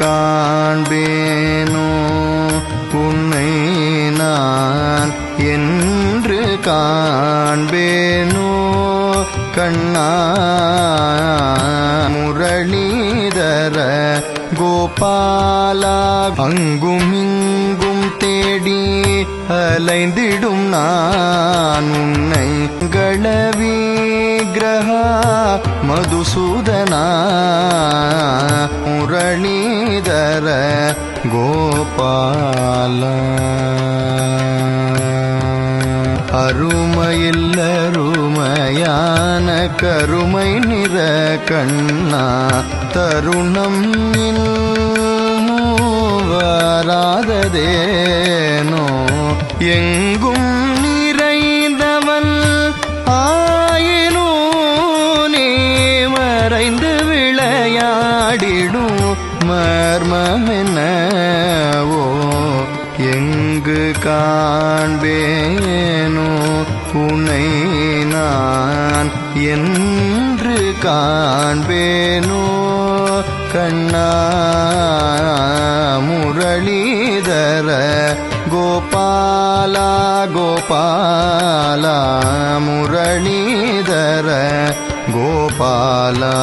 காண்பேனோ உன்னை நான் என்று காண்பேனோ கண்ணா முரளிதர கோபாலா அங்குமிங்கும் தேடி அலைந்திடும் நான் உன்னை விக்கிரஹா மதுசூதனா முரளிதர கோபாலா அருமையில்லருமையான கருமை நிற கண்ணா தருணம் வராததேனோ எங்கும் நிறைந்தவன் ஆயினோ நீ மறைந்து விளையாடிடும் மர்மமென்னவோ எங்கு காண்பேனோ உன்னை நான் என்று காண்பேனோ கண்ணா முரளிதர கோபாலா கோபாலா முரளிதர கோபாலா.